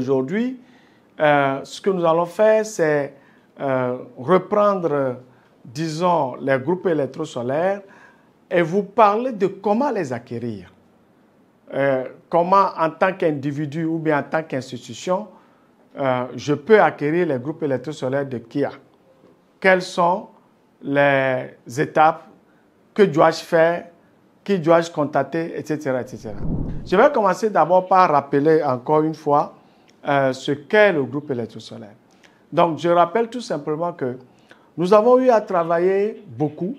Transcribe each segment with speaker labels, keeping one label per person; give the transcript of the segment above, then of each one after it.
Speaker 1: aujourd'hui, ce que nous allons faire, c'est reprendre, disons, les groupes électrosolaires et vous parler de comment les acquérir. Comment, en tant qu'individu ou bien en tant qu'institution, je peux acquérir les groupes électrosolaires de Kia. Quelles sont les étapes? Que dois-je faire? Qui dois-je contacter? Etc., etc. Je vais commencer d'abord par rappeler encore une fois ce qu'est le groupe électrosolaire. Donc, je rappelle tout simplement que nous avons eu à travailler beaucoup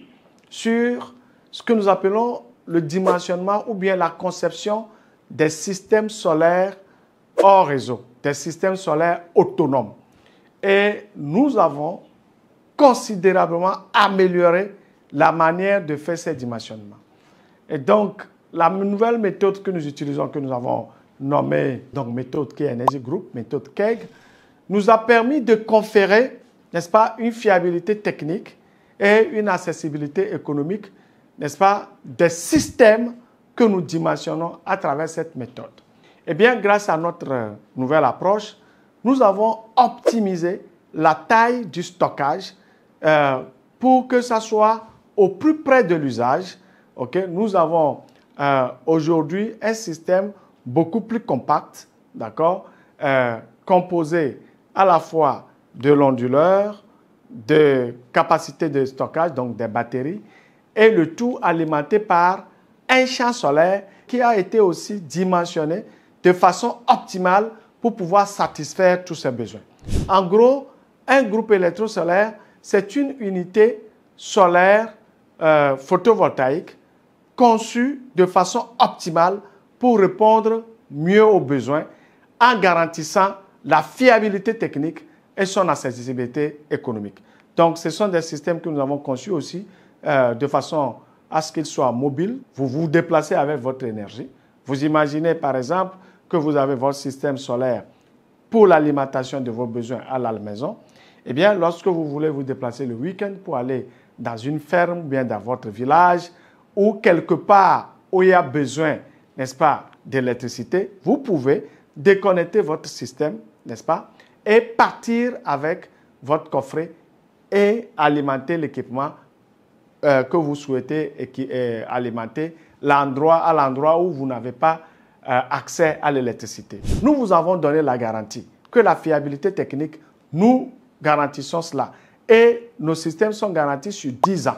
Speaker 1: sur ce que nous appelons le dimensionnement ou bien la conception des systèmes solaires hors réseau, des systèmes solaires autonomes. Et nous avons considérablement amélioré la manière de faire ces dimensionnements. Et donc, la nouvelle méthode que nous utilisons, que nous avons nommée donc méthode Kia Energy Group, méthode KEG, nous a permis de conférer, n'est-ce pas, une fiabilité technique et une accessibilité économique, n'est-ce pas, des systèmes que nous dimensionnons à travers cette méthode. Eh bien, grâce à notre nouvelle approche, nous avons optimisé la taille du stockage pour que ça soit au plus près de l'usage. Okay? Nous avons aujourd'hui un système beaucoup plus compact, d'accord, composé à la fois de l'onduleur, de capacité de stockage, donc des batteries, et le tout alimenté par un champ solaire qui a été aussi dimensionné de façon optimale pour pouvoir satisfaire tous ces besoins. En gros, un groupe électrosolaire, c'est une unité solaire photovoltaïque conçue de façon optimale pour répondre mieux aux besoins en garantissant la fiabilité technique et son accessibilité économique. Donc, ce sont des systèmes que nous avons conçus aussi de façon à ce qu'ils soient mobiles. Vous vous déplacez avec votre énergie. Vous imaginez par exemple que vous avez votre système solaire pour l'alimentation de vos besoins à la maison. Eh bien, lorsque vous voulez vous déplacer le week-end pour aller dans une ferme, bien dans votre village ou quelque part où il y a besoin, n'est-ce pas, d'électricité, vous pouvez déconnecter votre système, n'est-ce pas, et partir avec votre coffret et alimenter l'équipement que vous souhaitez alimenter à l'endroit où vous n'avez pas accès à l'électricité. Nous vous avons donné la garantie que la fiabilité technique, nous garantissons cela. Et nos systèmes sont garantis sur 10 ans.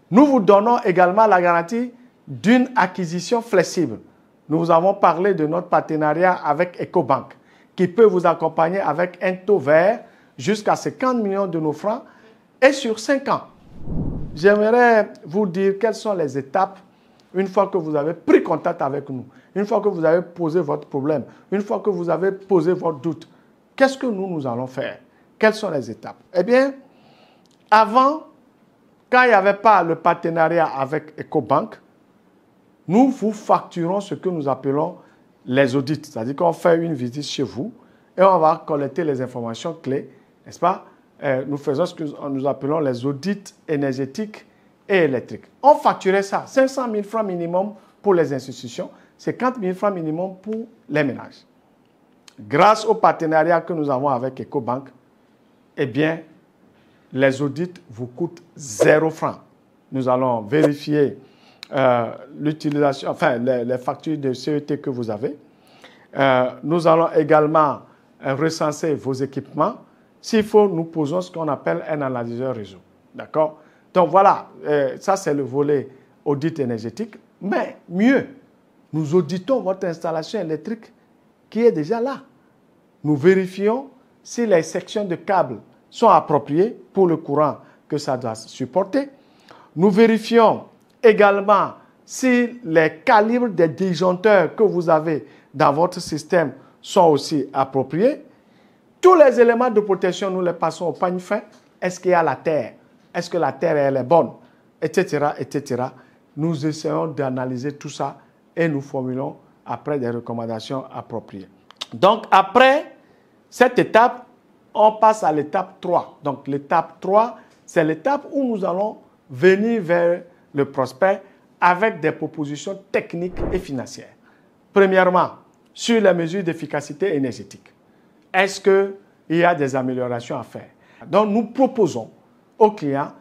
Speaker 1: Nous vous donnons également la garantie d'une acquisition flexible. Nous vous avons parlé de notre partenariat avec Ecobank, qui peut vous accompagner avec un taux vert jusqu'à 50 millions de nos francs et sur 5 ans. J'aimerais vous dire quelles sont les étapes une fois que vous avez pris contact avec nous, une fois que vous avez posé votre problème, une fois que vous avez posé votre doute. Qu'est-ce que nous allons faire? Quelles sont les étapes? Eh bien, avant, quand il n'y avait pas le partenariat avec Ecobank, nous vous facturons ce que nous appelons les audits. C'est-à-dire qu'on fait une visite chez vous et on va collecter les informations clés, n'est-ce pas? Nous faisons ce que nous appelons les audits énergétiques et électriques. On facturait ça, 500 000 francs minimum pour les institutions, 50 000 francs minimum pour les ménages. Grâce au partenariat que nous avons avec Ecobank, eh bien, les audits vous coûtent 0 francs. Nous allons vérifier l'utilisation, enfin, les factures de CET que vous avez. Nous allons également recenser vos équipements. S'il faut, nous posons ce qu'on appelle un analyseur réseau. D'accord? Donc voilà, ça c'est le volet audit énergétique. Mais mieux, nous auditons votre installation électrique qui est déjà là. Nous vérifions si les sections de câbles sont appropriées pour le courant que ça doit supporter. Nous vérifions également si les calibres des disjoncteurs que vous avez dans votre système sont aussi appropriés. Tous les éléments de protection, nous les passons au peigne fin. Est-ce qu'il y a la terre? Est-ce que la terre elle est bonne? Etc., etc. Nous essayons d'analyser tout ça et nous formulons après des recommandations appropriées. Donc, après cette étape, on passe à l'étape 3. Donc, l'étape 3, c'est l'étape où nous allons venir vers le prospect avec des propositions techniques et financières. Premièrement, sur les mesures d'efficacité énergétique. Est-ce qu'il y a des améliorations à faire? Donc, nous proposons aux clients,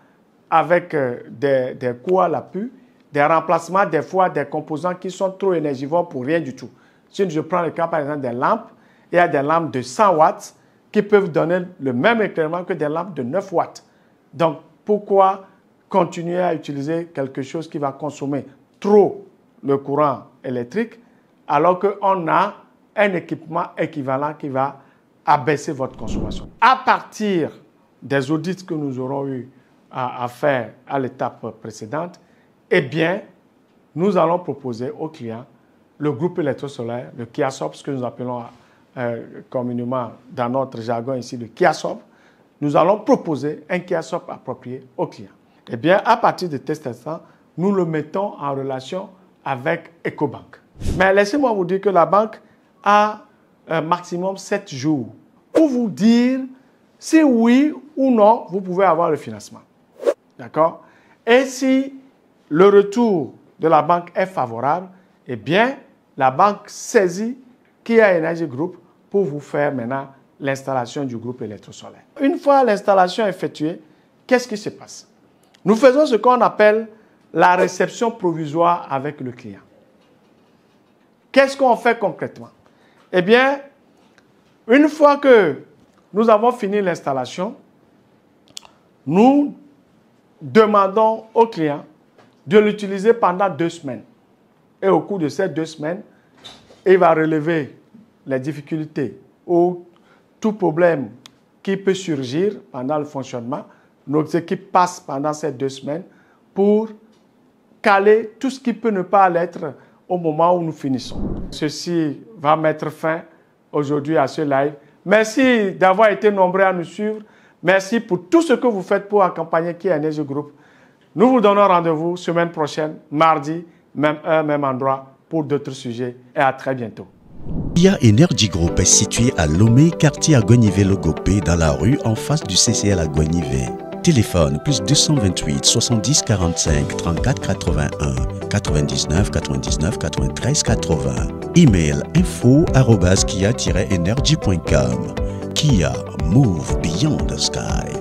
Speaker 1: avec des coûts à l'appui, des remplacements des fois des composants qui sont trop énergivores pour rien du tout. Si je prends le cas, par exemple, des lampes, il y a des lampes de 100 watts qui peuvent donner le même éclairement que des lampes de 9 watts. Donc, pourquoi continuer à utiliser quelque chose qui va consommer trop le courant électrique alors qu'on a un équipement équivalent qui va abaisser votre consommation? À partir des audits que nous aurons eu à faire à l'étape précédente, eh bien, nous allons proposer aux clients le groupe électrosolaire, le KIASOP, ce que nous appelons communément dans notre jargon ici le KIASOP. Nous allons proposer un KIASOP approprié aux clients. Eh bien, à partir de cet instant, nous le mettons en relation avec Ecobank. Mais laissez-moi vous dire que la banque a un maximum 7 jours pour vous dire si oui ou non vous pouvez avoir le financement. D'accord? Et si le retour de la banque est favorable, eh bien, la banque saisit Kia Energy Group pour vous faire maintenant l'installation du groupe électrosolaire. Une fois l'installation effectuée, qu'est-ce qui se passe? Nous faisons ce qu'on appelle la réception provisoire avec le client. Qu'est-ce qu'on fait concrètement? Eh bien, une fois que nous avons fini l'installation, nous demandons au client de l'utiliser pendant 2 semaines. Et au cours de ces 2 semaines, il va relever les difficultés ou tout problème qui peut surgir pendant le fonctionnement. Nos équipes passent pendant ces 2 semaines pour caler tout ce qui peut ne pas l'être au moment où nous finissons. Ceci va mettre fin aujourd'hui à ce live. Merci d'avoir été nombreux à nous suivre. Merci pour tout ce que vous faites pour accompagner Kia Energy Group. Nous vous donnons rendez-vous semaine prochaine, mardi, même heure, même endroit, pour d'autres sujets. Et à très bientôt.
Speaker 2: Kia Energy Group est situé à Lomé, quartier Agonivé-Logopé, dans la rue en face du CCL Agonivé. Téléphone plus 228 70 45 34 81 99 99 93 80. Email info@kia-energy.com. Kia, move beyond the sky.